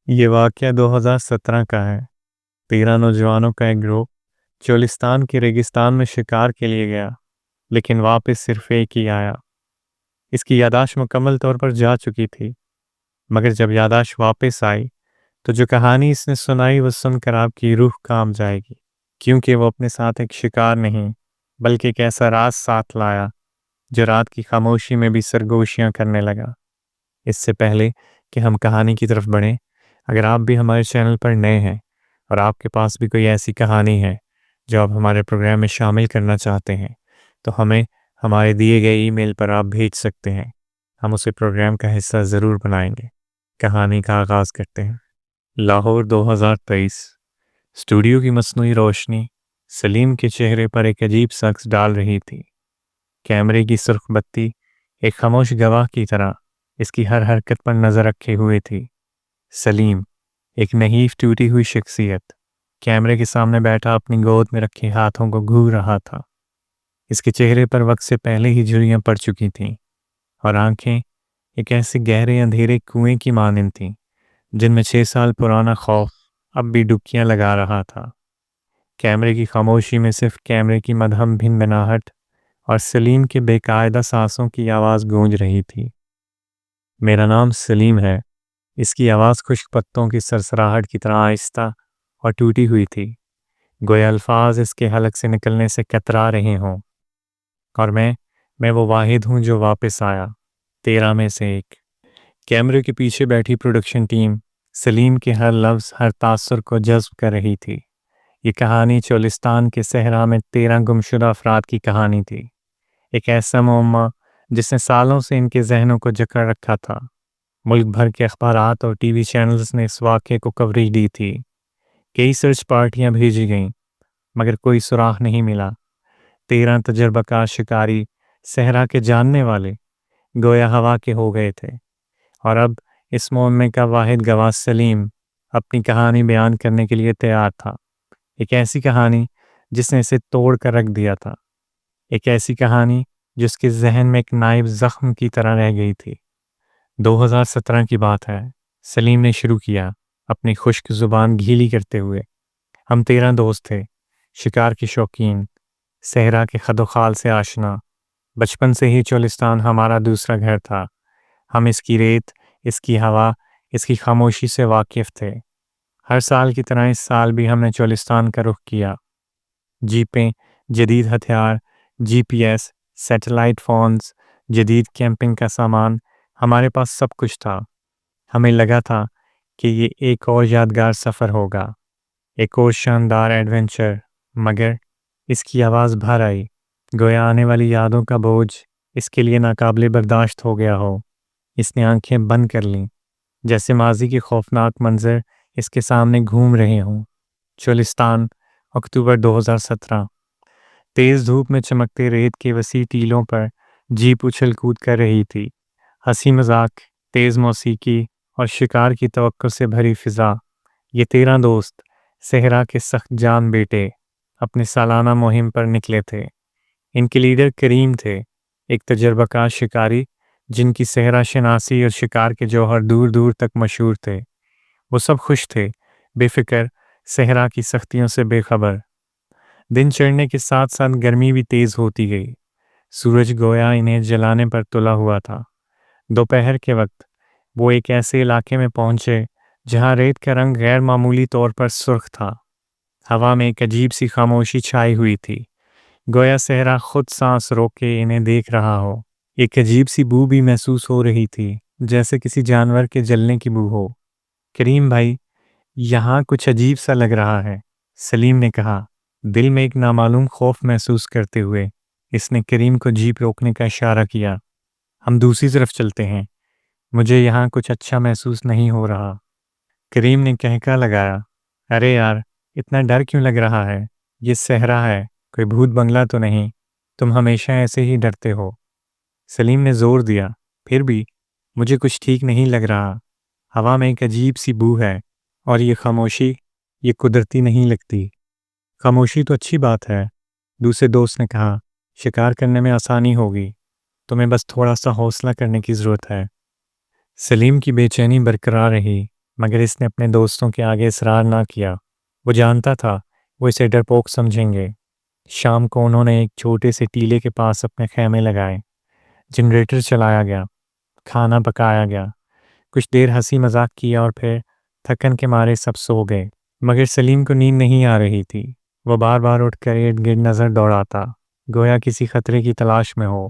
یہ واقعہ 2017 کا ہے۔ 13 نوجوانوں کا ایک گروپ چولستان کے ریگستان میں شکار کے لیے گیا، لیکن واپس صرف ایک ہی آیا۔ اس کی یادداشت مکمل طور پر جا چکی تھی، مگر جب یادداشت واپس آئی تو جو کہانی اس نے سنائی وہ سن کر آپ کی روح کانپ جائے گی، کیونکہ وہ اپنے ساتھ ایک شکار نہیں بلکہ ایک ایسا راز ساتھ لایا جو رات کی خاموشی میں بھی سرگوشیاں کرنے لگا۔ اس سے پہلے کہ ہم کہانی کی طرف بڑھیں، اگر آپ بھی ہمارے چینل پر نئے ہیں اور آپ کے پاس بھی کوئی ایسی کہانی ہے جو آپ ہمارے پروگرام میں شامل کرنا چاہتے ہیں تو ہمیں ہمارے دیے گئے ای میل پر آپ بھیج سکتے ہیں۔ ہم اسے پروگرام کا حصہ ضرور بنائیں گے۔ کہانی کا آغاز کرتے ہیں۔ لاہور 2023۔ اسٹوڈیو کی مصنوعی روشنی سلیم کے چہرے پر ایک عجیب سا عکس ڈال رہی تھی۔ کیمرے کی سرخ بتی ایک خاموش گواہ کی طرح اس کی ہر حرکت پر نظر رکھے ہوئے تھی۔ سلیم، ایک نحیف ٹوٹی ہوئی شخصیت، کیمرے کے سامنے بیٹھا اپنی گود میں رکھے ہاتھوں کو گھور رہا تھا۔ اس کے چہرے پر وقت سے پہلے ہی جھریاں پڑ چکی تھیں، اور آنکھیں ایک ایسے گہرے اندھیرے کنویں کی مانند تھیں جن میں 6 سال پرانا خوف اب بھی ڈبکیاں لگا رہا تھا۔ کیمرے کی خاموشی میں صرف کیمرے کی مدھم بھنبھناہٹ اور سلیم کے بے قاعدہ سانسوں کی آواز گونج رہی تھی۔ میرا نام سلیم ہے۔ اس کی آواز خشک پتوں کی سرسراہٹ کی طرح آہستہ اور ٹوٹی ہوئی تھی، گویا الفاظ اس کے حلق سے نکلنے سے کترا رہے ہوں۔ اور میں وہ واحد ہوں جو واپس آیا، 13 میں سے ایک۔ کیمرے کے پیچھے بیٹھی پروڈکشن ٹیم سلیم کے ہر لفظ، ہر تاثر کو جذب کر رہی تھی۔ یہ کہانی چولستان کے صحرا میں 13 گمشدہ افراد کی کہانی تھی، ایک ایسا معمہ جس نے سالوں سے ان کے ذہنوں کو جکڑ رکھا تھا۔ ملک بھر کے اخبارات اور ٹی وی چینلز نے اس واقعے کو کوریج دی تھی۔ کئی سرچ پارٹیاں بھیجی گئیں، مگر کوئی سراغ نہیں ملا۔ 13 تجربہ کار شکاری، صحرا کے جاننے والے، گویا ہوا کے ہو گئے تھے، اور اب اس معمے کا واحد گواہ سلیم اپنی کہانی بیان کرنے کے لیے تیار تھا۔ ایک ایسی کہانی جس نے اسے توڑ کر رکھ دیا تھا، ایک ایسی کہانی جس کے ذہن میں ایک نائب زخم کی طرح رہ گئی تھی۔ 2017 کی بات ہے۔ سلیم نے شروع کیا، اپنی خشک زبان گھیلی کرتے ہوئے۔ ہم 13 دوست تھے، شکار کے شوقین، صحرا کے خد و خال سے آشنا۔ بچپن سے ہی چولستان ہمارا دوسرا گھر تھا۔ ہم اس کی ریت، اس کی ہوا، اس کی خاموشی سے واقف تھے۔ ہر سال کی طرح اس سال بھی ہم نے چولستان کا رخ کیا۔ جیپیں، جدید ہتھیار، جی پی ایس، سیٹلائٹ فونز، جدید کیمپنگ کا سامان، ہمارے پاس سب کچھ تھا۔ ہمیں لگا تھا کہ یہ ایک اور یادگار سفر ہوگا، ایک اور شاندار ایڈونچر، مگر اس کی آواز بھر آئی، گویا آنے والی یادوں کا بوجھ اس کے لیے ناقابل برداشت ہو گیا ہو۔ اس نے آنکھیں بند کر لیں، جیسے ماضی کے خوفناک منظر اس کے سامنے گھوم رہے ہوں۔ چولستان، اکتوبر 2017۔ تیز دھوپ میں چمکتے ریت کے وسیع ٹیلوں پر جیپ اچھل کود کر رہی تھی۔ ہنسی مذاق، تیز موسیقی اور شکار کی توقع سے بھری فضا۔ یہ 13 دوست، صحرا کے سخت جان بیٹے، اپنے سالانہ مہم پر نکلے تھے۔ ان کے لیڈر کریم تھے، ایک تجربہ کار شکاری جن کی صحرا شناسی اور شکار کے جوہر دور دور تک مشہور تھے۔ وہ سب خوش تھے، بے فکر، صحرا کی سختیوں سے بے خبر۔ دن چڑھنے کے ساتھ ساتھ گرمی بھی تیز ہوتی گئی۔ سورج گویا انہیں جلانے پر تلا ہوا تھا۔ دوپہر کے وقت وہ ایک ایسے علاقے میں پہنچے جہاں ریت کا رنگ غیر معمولی طور پر سرخ تھا۔ ہوا میں ایک عجیب سی خاموشی چھائی ہوئی تھی، گویا صحرا خود سانس روک کے انہیں دیکھ رہا ہو۔ ایک عجیب سی بو بھی محسوس ہو رہی تھی، جیسے کسی جانور کے جلنے کی بو ہو۔ کریم بھائی، یہاں کچھ عجیب سا لگ رہا ہے، سلیم نے کہا، دل میں ایک نامعلوم خوف محسوس کرتے ہوئے۔ اس نے کریم کو جیپ روکنے کا اشارہ کیا۔ ہم دوسری طرف چلتے ہیں، مجھے یہاں کچھ اچھا محسوس نہیں ہو رہا۔ کریم نے کہکا لگایا، ارے یار، اتنا ڈر کیوں لگ رہا ہے؟ یہ صحرا ہے، کوئی بھوت بنگلہ تو نہیں، تم ہمیشہ ایسے ہی ڈرتے ہو۔ سلیم نے زور دیا، پھر بھی مجھے کچھ ٹھیک نہیں لگ رہا۔ ہوا میں ایک عجیب سی بو ہے، اور یہ خاموشی، یہ قدرتی نہیں لگتی۔ خاموشی تو اچھی بات ہے، دوسرے دوست نے کہا، شکار کرنے میں آسانی ہوگی، تمہیں بس تھوڑا سا حوصلہ کرنے کی ضرورت ہے۔ سلیم کی بے چینی برقرار رہی، مگر اس نے اپنے دوستوں کے آگے اصرار نہ کیا۔ وہ جانتا تھا وہ اسے ڈرپوک سمجھیں گے۔ شام کو انہوں نے ایک چھوٹے سے ٹیلے کے پاس اپنے خیمے لگائے۔ جنریٹر چلایا گیا، کھانا پکایا گیا، کچھ دیر ہنسی مذاق کیا اور پھر تھکن کے مارے سب سو گئے۔ مگر سلیم کو نیند نہیں آ رہی تھی۔ وہ بار بار اٹھ کر ارد گرد نظر دوڑاتا، گویا کسی خطرے کی تلاش میں ہو۔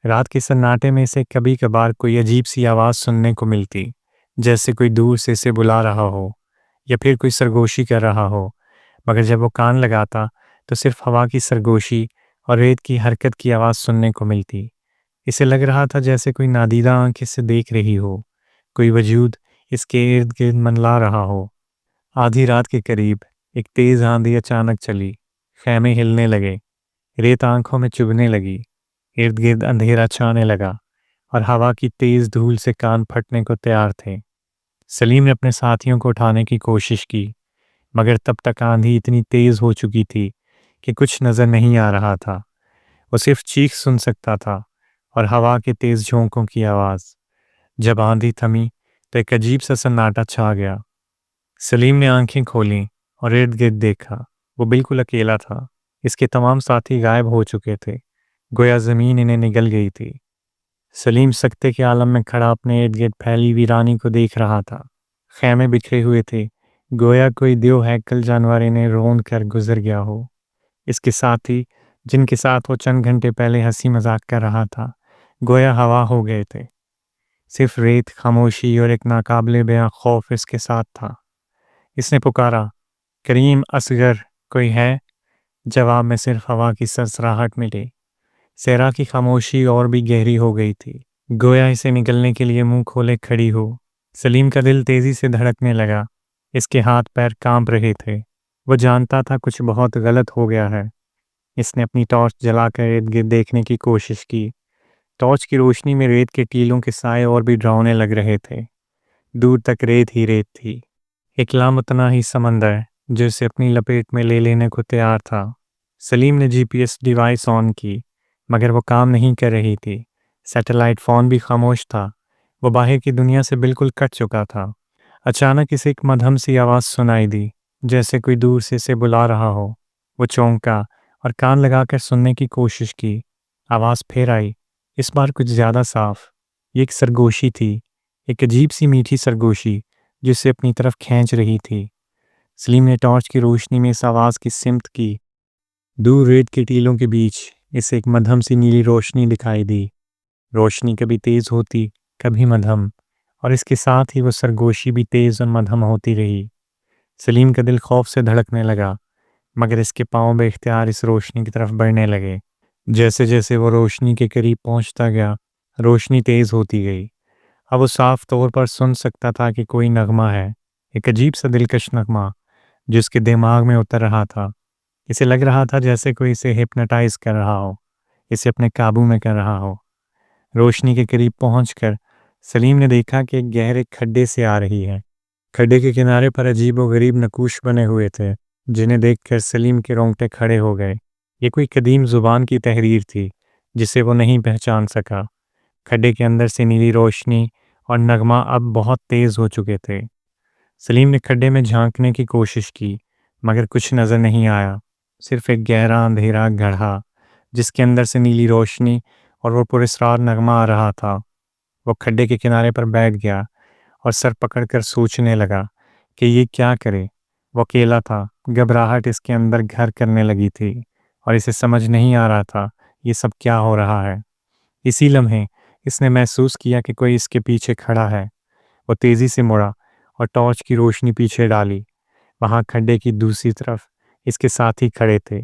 رات کے سناٹے میں سے کبھی کبھار کوئی عجیب سی آواز سننے کو ملتی، جیسے کوئی دور سے اسے بلا رہا ہو یا پھر کوئی سرگوشی کر رہا ہو، مگر جب وہ کان لگاتا تو صرف ہوا کی سرگوشی اور ریت کی حرکت کی آواز سننے کو ملتی۔ اسے لگ رہا تھا جیسے کوئی نادیدہ آنکھ اسے دیکھ رہی ہو، کوئی وجود اس کے ارد گرد منلا رہا ہو۔ آدھی رات کے قریب ایک تیز آندھی اچانک چلی، خیمے ہلنے لگے، ریت آنکھوں میں چبھنے لگی، ارد گرد اندھیرا چھانے لگا اور ہوا کی تیز دھول سے کان پھٹنے کو تیار تھے۔ سلیم نے اپنے ساتھیوں کو اٹھانے کی کوشش کی، مگر تب تک آندھی اتنی تیز ہو چکی تھی کہ کچھ نظر نہیں آ رہا تھا۔ وہ صرف چیخ سن سکتا تھا اور ہوا کے تیز جھونکوں کی آواز۔ جب آندھی تھمی تو ایک عجیب سا سناٹا چھا گیا۔ سلیم نے آنکھیں کھولیں اور ارد گرد دیکھا۔ وہ بالکل اکیلا تھا۔ اس کے تمام ساتھی غائب ہو چکے تھے، گویا زمین انہیں نگل گئی تھی۔ سلیم سکتے کے عالم میں کھڑا اپنے ارد گرد پھیلی ویرانی کو دیکھ رہا تھا۔ خیمے بکھرے ہوئے تھے، گویا کوئی دیو ہیکل جانور انہیں روند کر گزر گیا ہو۔ اس کے ساتھی جن کے ساتھ وہ چند گھنٹے پہلے ہنسی مذاق کر رہا تھا، گویا ہوا ہو گئے تھے۔ صرف ریت، خاموشی اور ایک ناقابل بیاں خوف اس کے ساتھ تھا۔ اس نے پکارا، کریم، اصغر، کوئی ہے؟ جواب میں صرف ہوا کی سرسراہٹ ملی۔ صحرا کی خاموشی اور بھی گہری ہو گئی تھی، گویا اسے نکلنے کے لیے منہ کھولے کھڑی ہو۔ سلیم کا دل تیزی سے دھڑکنے لگا، اس کے ہاتھ پیر کانپ رہے تھے۔ وہ جانتا تھا کچھ بہت غلط ہو گیا ہے۔ اس نے اپنی ٹارچ جلا کر ارد گرد دیکھنے کی کوشش کی۔ ٹارچ کی روشنی میں ریت کے ٹیلوں کے سائے اور بھی ڈراؤنے لگ رہے تھے۔ دور تک ریت ہی ریت تھی، ایک لامتناہی سمندر جو اسے اپنی لپیٹ میں لے لینے کو تیار تھا۔ سلیم نے GPS ڈیوائس آن کی، مگر وہ کام نہیں کر رہی تھی۔ سیٹلائٹ فون بھی خاموش تھا، وہ باہر کی دنیا سے بالکل کٹ چکا تھا۔ اچانک اسے ایک مدھم سی آواز سنائی دی، جیسے کوئی دور سے اسے بلا رہا ہو۔ وہ چونکا اور کان لگا کر سننے کی کوشش کی۔ آواز پھر آئی، اس بار کچھ زیادہ صاف۔ یہ ایک سرگوشی تھی، ایک عجیب سی میٹھی سرگوشی جسے اپنی طرف کھینچ رہی تھی۔ سلیم نے ٹارچ کی روشنی میں اس آواز کی سمت کی۔ دور ریت کے ٹیلوں کے بیچ اسے ایک مدھم سی نیلی روشنی دکھائی دی۔ روشنی کبھی تیز ہوتی، کبھی مدھم، اور اس کے ساتھ ہی وہ سرگوشی بھی تیز اور مدھم ہوتی رہی۔ سلیم کا دل خوف سے دھڑکنے لگا، مگر اس کے پاؤں بے اختیار اس روشنی کی طرف بڑھنے لگے۔ جیسے جیسے وہ روشنی کے قریب پہنچتا گیا، روشنی تیز ہوتی گئی۔ اب وہ صاف طور پر سن سکتا تھا کہ کوئی نغمہ ہے، ایک عجیب سا دلکش نغمہ جو اس کے دماغ میں اتر رہا تھا۔ اسے لگ رہا تھا جیسے کوئی اسے ہپنوٹائز کر رہا ہو، اسے اپنے قابو میں کر رہا ہو۔ روشنی کے قریب پہنچ کر سلیم نے دیکھا کہ ایک گہرے کھڈے سے آ رہی ہے۔ کھڈے کے کنارے پر عجیب و غریب نقوش بنے ہوئے تھے، جنہیں دیکھ کر سلیم کے رونگٹے کھڑے ہو گئے۔ یہ کوئی قدیم زبان کی تحریر تھی جسے وہ نہیں پہچان سکا۔ کھڈے کے اندر سے نیلی روشنی اور نغمہ اب بہت تیز ہو چکے تھے۔ سلیم نے کھڈے میں جھانکنے کی کوشش کی، مگر کچھ نظر نہیں آیا، صرف ایک گہرا اندھیرا گڑھا جس کے اندر سے نیلی روشنی اور وہ پراسرار نغمہ آ رہا تھا۔ وہ کھڈے کے کنارے پر بیٹھ گیا اور سر پکڑ کر سوچنے لگا کہ یہ کیا کرے۔ وہ اکیلا تھا، گھبراہٹ اس کے اندر گھر کرنے لگی تھی اور اسے سمجھ نہیں آ رہا تھا یہ سب کیا ہو رہا ہے۔ اسی لمحے اس نے محسوس کیا کہ کوئی اس کے پیچھے کھڑا ہے۔ وہ تیزی سے مڑا اور ٹارچ کی روشنی پیچھے ڈالی۔ وہاں کھڈے کی دوسری طرف اس کے ساتھی کھڑے تھے۔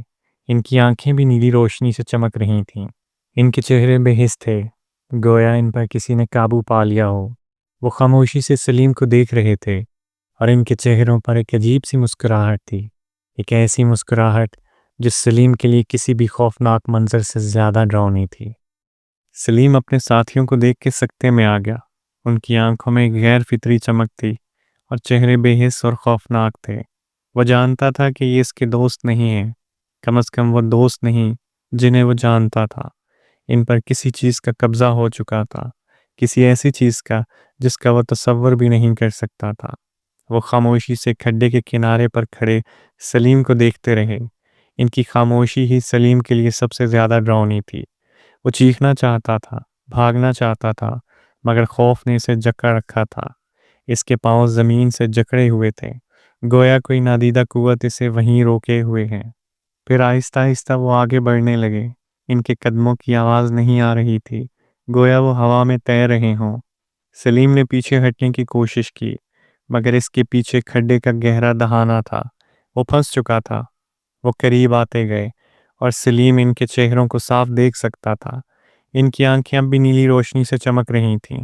ان کی آنکھیں بھی نیلی روشنی سے چمک رہی تھیں۔ ان کے چہرے بے حس تھے، گویا ان پر کسی نے قابو پا لیا ہو۔ وہ خاموشی سے سلیم کو دیکھ رہے تھے اور ان کے چہروں پر ایک عجیب سی مسکراہٹ تھی، ایک ایسی مسکراہٹ جو سلیم کے لیے کسی بھی خوفناک منظر سے زیادہ ڈراؤنی تھی۔ سلیم اپنے ساتھیوں کو دیکھ کے سکتے میں آ گیا۔ ان کی آنکھوں میں ایک غیر فطری چمک تھی اور چہرے بے حس اور خوفناک تھے۔ وہ جانتا تھا کہ یہ اس کے دوست نہیں ہیں، کم از کم وہ دوست نہیں جنہیں وہ جانتا تھا۔ ان پر کسی چیز کا قبضہ ہو چکا تھا، کسی ایسی چیز کا جس کا وہ تصور بھی نہیں کر سکتا تھا۔ وہ خاموشی سے کھڈے کے کنارے پر کھڑے سلیم کو دیکھتے رہے۔ ان کی خاموشی ہی سلیم کے لیے سب سے زیادہ ڈراؤنی تھی۔ وہ چیخنا چاہتا تھا، بھاگنا چاہتا تھا، مگر خوف نے اسے جکڑ رکھا تھا۔ اس کے پاؤں زمین سے جکڑے ہوئے تھے، گویا کوئی نادیدہ قوت اسے وہیں روکے ہوئے ہے۔ پھر آہستہ آہستہ وہ آگے بڑھنے لگے۔ ان کے قدموں کی آواز نہیں آ رہی تھی، گویا وہ ہوا میں تیر رہے ہوں۔ سلیم نے پیچھے ہٹنے کی کوشش کی، مگر اس کے پیچھے کھڈے کا گہرا دہانہ تھا۔ وہ پھنس چکا تھا۔ وہ قریب آتے گئے اور سلیم ان کے چہروں کو صاف دیکھ سکتا تھا۔ ان کی آنکھیں اب بھی نیلی روشنی سے چمک رہی تھیں،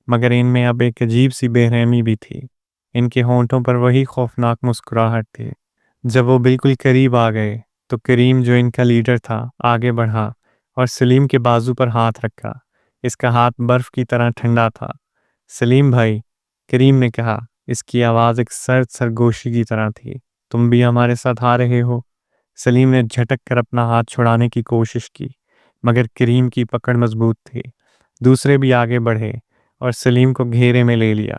مگر ان میں اب ایک عجیب سی بے رحمی بھی تھی۔ ان کے ہونٹوں پر وہی خوفناک مسکراہٹ تھی۔ جب وہ بالکل قریب آ گئے تو کریم جو ان کا لیڈر تھا آگے بڑھا اور سلیم کے بازو پر ہاتھ رکھا۔ اس کا ہاتھ برف کی طرح ٹھنڈا تھا۔ سلیم بھائی، کریم نے کہا۔ اس کی آواز ایک سرد سرگوشی کی طرح تھی۔ تم بھی ہمارے ساتھ آ رہے ہو؟ سلیم نے جھٹک کر اپنا ہاتھ چھڑانے کی کوشش کی، مگر کریم کی پکڑ مضبوط تھی۔ دوسرے بھی آگے بڑھے اور سلیم کو گھیرے میں لے لیا۔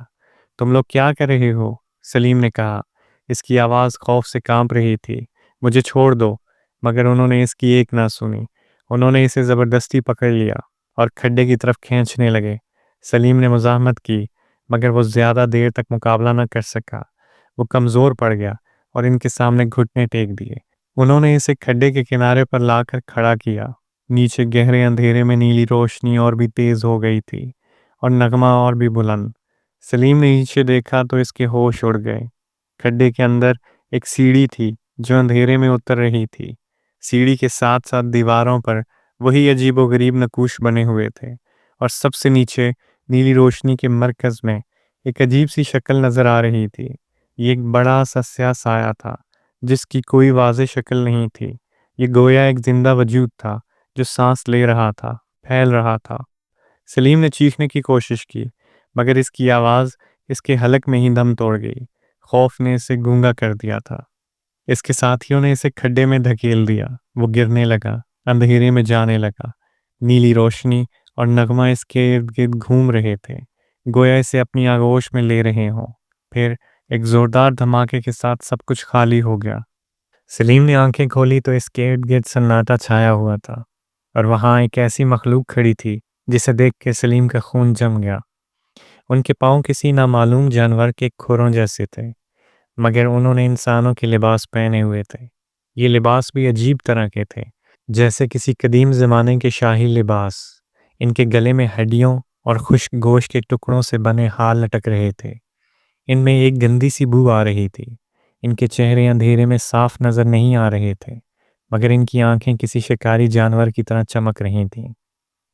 تم لوگ کیا کر رہے ہو؟ سلیم نے کہا۔ اس کی آواز خوف سے کانپ رہی تھی۔ مجھے چھوڑ دو، مگر انہوں نے اس کی ایک نہ سنی۔ انہوں نے اسے زبردستی پکڑ لیا اور کھڈے کی طرف کھینچنے لگے۔ سلیم نے مزاحمت کی، مگر وہ زیادہ دیر تک مقابلہ نہ کر سکا۔ وہ کمزور پڑ گیا اور ان کے سامنے گھٹنے ٹیک دیے۔ انہوں نے اسے کھڈے کے کنارے پر لا کر کھڑا کیا۔ نیچے گہرے اندھیرے میں نیلی روشنی اور بھی تیز ہو گئی تھی اور نغمہ اور بھی بلند۔ سلیم نے نیچے دیکھا تو اس کے ہوش اڑ گئے۔ کھڈے کے اندر ایک سیڑھی تھی جو اندھیرے میں اتر رہی تھی۔ سیڑھی کے ساتھ ساتھ دیواروں پر وہی عجیب و غریب نقوش بنے ہوئے تھے، اور سب سے نیچے نیلی روشنی کے مرکز میں ایک عجیب سی شکل نظر آ رہی تھی۔ یہ ایک بڑا سا سیاہ سایہ تھا جس کی کوئی واضح شکل نہیں تھی۔ یہ گویا ایک زندہ وجود تھا جو سانس لے رہا تھا، پھیل رہا تھا۔ سلیم نے چیخنے کی کوشش کی، مگر اس کی آواز اس کے حلق میں ہی دم توڑ گئی۔ خوف نے اسے گونگا کر دیا تھا۔ اس کے ساتھیوں نے اسے کھڈے میں دھکیل دیا۔ وہ گرنے لگا، اندھیرے میں جانے لگا۔ نیلی روشنی اور نغمہ اس کے ارد گرد گھوم رہے تھے، گویا اسے اپنی آغوش میں لے رہے ہوں۔ پھر ایک زوردار دھماکے کے ساتھ سب کچھ خالی ہو گیا۔ سلیم نے آنکھیں کھولی تو اس کے ارد گرد سناٹا چھایا ہوا تھا، اور وہاں ایک ایسی مخلوق کھڑی تھی جسے دیکھ کے سلیم کا خون جم گیا۔ ان کے پاؤں کسی نامعلوم جانور کے کھروں جیسے تھے، مگر انہوں نے انسانوں کے لباس پہنے ہوئے تھے۔ یہ لباس بھی عجیب طرح کے تھے، جیسے کسی قدیم زمانے کے شاہی لباس۔ ان کے گلے میں ہڈیوں اور خشک گوشت کے ٹکڑوں سے بنے ہار لٹک رہے تھے۔ ان میں ایک گندی سی بو آ رہی تھی۔ ان کے چہرے اندھیرے میں صاف نظر نہیں آ رہے تھے، مگر ان کی آنکھیں کسی شکاری جانور کی طرح چمک رہی تھیں۔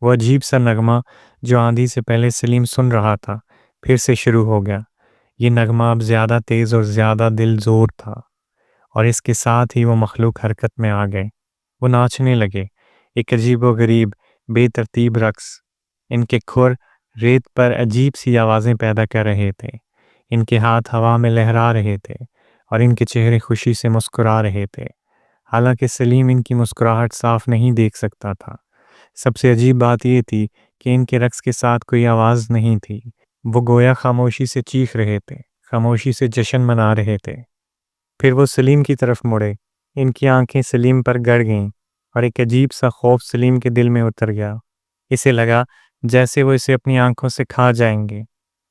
وہ عجیب سا نغمہ جو آندھی سے پہلے سلیم سن رہا تھا، پھر سے شروع ہو گیا۔ یہ نغمہ اب زیادہ تیز اور زیادہ دل زور تھا، اور اس کے ساتھ ہی وہ مخلوق حرکت میں آ گئے۔ وہ ناچنے لگے، ایک عجیب و غریب بے ترتیب رقص۔ ان کے کھر ریت پر عجیب سی آوازیں پیدا کر رہے تھے۔ ان کے ہاتھ ہوا میں لہرا رہے تھے اور ان کے چہرے خوشی سے مسکرا رہے تھے، حالانکہ سلیم ان کی مسکراہٹ صاف نہیں دیکھ سکتا تھا۔ سب سے عجیب بات یہ تھی کہ ان کے رقص کے ساتھ کوئی آواز نہیں تھی۔ وہ گویا خاموشی سے چیخ رہے تھے، خاموشی سے جشن منا رہے تھے۔ پھر وہ سلیم کی طرف مڑے۔ ان کی آنکھیں سلیم پر گڑ گئیں اور ایک عجیب سا خوف سلیم کے دل میں اتر گیا۔ اسے لگا جیسے وہ اسے اپنی آنکھوں سے کھا جائیں گے۔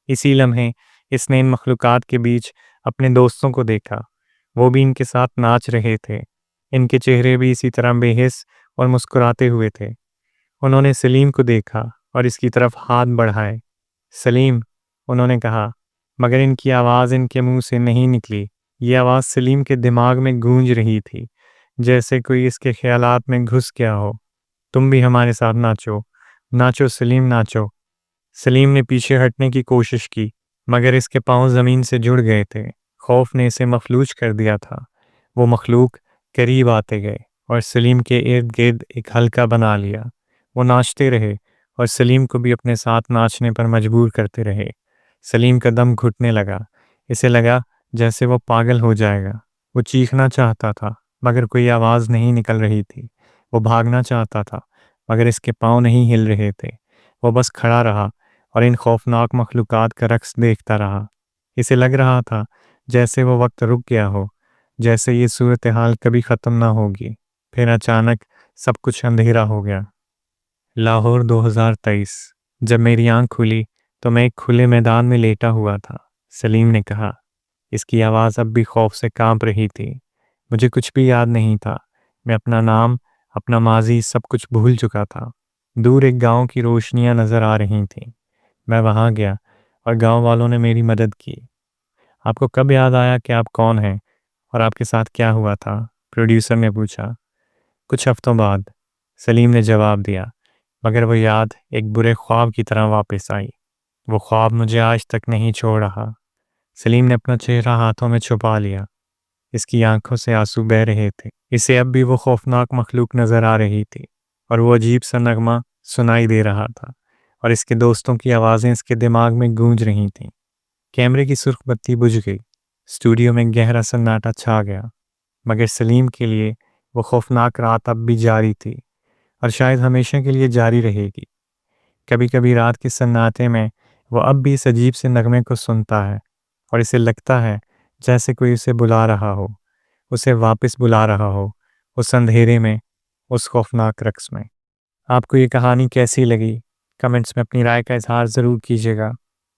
اسی لمحے اس نے ان مخلوقات کے بیچ اپنے دوستوں کو دیکھا۔ وہ بھی ان کے ساتھ ناچ رہے تھے۔ ان کے چہرے بھی اسی طرح بے حس اور مسکراتے ہوئے تھے۔ انہوں نے سلیم کو دیکھا اور اس کی طرف ہاتھ بڑھائے۔ سلیم، انہوں نے کہا، مگر ان کی آواز ان کے منہ سے نہیں نکلی۔ یہ آواز سلیم کے دماغ میں گونج رہی تھی، جیسے کوئی اس کے خیالات میں گھس گیا ہو۔ تم بھی ہمارے ساتھ ناچو، ناچو سلیم، ناچو۔ سلیم نے پیچھے ہٹنے کی کوشش کی، مگر اس کے پاؤں زمین سے جڑ گئے تھے۔ خوف نے اسے مفلوج کر دیا تھا۔ وہ مخلوق قریب آتے گئے اور سلیم کے ارد گرد ایک حلقہ بنا لیا۔ وہ ناچتے رہے اور سلیم کو بھی اپنے ساتھ ناچنے پر مجبور کرتے رہے۔ سلیم کا دم گھٹنے لگا۔ اسے لگا جیسے وہ پاگل ہو جائے گا۔ وہ چیخنا چاہتا تھا، مگر کوئی آواز نہیں نکل رہی تھی۔ وہ بھاگنا چاہتا تھا، مگر اس کے پاؤں نہیں ہل رہے تھے۔ وہ بس کھڑا رہا اور ان خوفناک مخلوقات کا رقص دیکھتا رہا۔ اسے لگ رہا تھا جیسے وہ وقت رک گیا ہو، جیسے یہ صورتحال کبھی ختم نہ ہوگی۔ پھر اچانک سب کچھ اندھیرا ہو گیا۔ لاہور 2023۔ جب میری آنکھ کھلی تو میں ایک کھلے میدان میں لیٹا ہوا تھا۔ سلیم نے کہا۔ اس کی آواز اب بھی خوف سے کانپ رہی تھی۔ مجھے کچھ بھی یاد نہیں تھا۔ میں اپنا نام، اپنا ماضی، سب کچھ بھول چکا تھا۔ دور ایک گاؤں کی روشنیاں نظر آ رہی تھیں۔ میں وہاں گیا اور گاؤں والوں نے میری مدد کی۔ آپ کو کب یاد آیا کہ آپ کون ہیں اور آپ کے ساتھ کیا ہوا تھا؟ پروڈیوسر نے پوچھا۔ کچھ ہفتوں بعد، سلیم نے جواب دیا، مگر وہ یاد ایک برے خواب کی طرح واپس آئی۔ وہ خواب مجھے آج تک نہیں چھوڑ رہا۔ سلیم نے اپنا چہرہ ہاتھوں میں چھپا لیا۔ اس کی آنکھوں سے آنسو بہہ رہے تھے۔ اسے اب بھی وہ خوفناک مخلوق نظر آ رہی تھی اور وہ عجیب سا نغمہ سنائی دے رہا تھا اور اس کے دوستوں کی آوازیں اس کے دماغ میں گونج رہی تھیں۔ کیمرے کی سرخ بتی بجھ گئی۔ اسٹوڈیو میں گہرا سناٹا چھا گیا، مگر سلیم کے لیے وہ خوفناک رات اب بھی جاری تھی اور شاید ہمیشہ کے لیے جاری رہے گی۔ کبھی کبھی رات کے سناٹے میں وہ اب بھی اس عجیب سے نغمے کو سنتا ہے اور اسے لگتا ہے جیسے کوئی اسے بلا رہا ہو، اسے واپس بلا رہا ہو، اس اندھیرے میں، اس خوفناک رقص میں۔ آپ کو یہ کہانی کیسی لگی؟ کمنٹس میں اپنی رائے کا اظہار ضرور کیجیے گا۔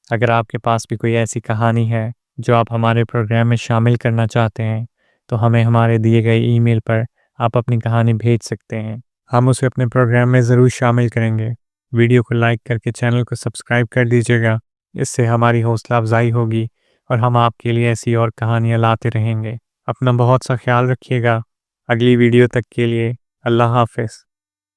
اگر آپ کے پاس بھی کوئی ایسی کہانی ہے جو آپ ہمارے پروگرام میں شامل کرنا چاہتے ہیں تو ہمیں ہمارے دیے گئے ای میل پر آپ اپنی کہانی بھیج سکتے ہیں۔ ہم اسے اپنے پروگرام میں ضرور شامل کریں گے۔ ویڈیو کو لائک کر کے چینل کو سبسکرائب کر دیجیے گا۔ اس سے ہماری حوصلہ افزائی ہوگی اور ہم آپ کے لیے ایسی اور کہانیاں لاتے رہیں گے۔ اپنا بہت سا خیال رکھیے گا۔ اگلی ویڈیو تک کے لیے اللہ حافظ۔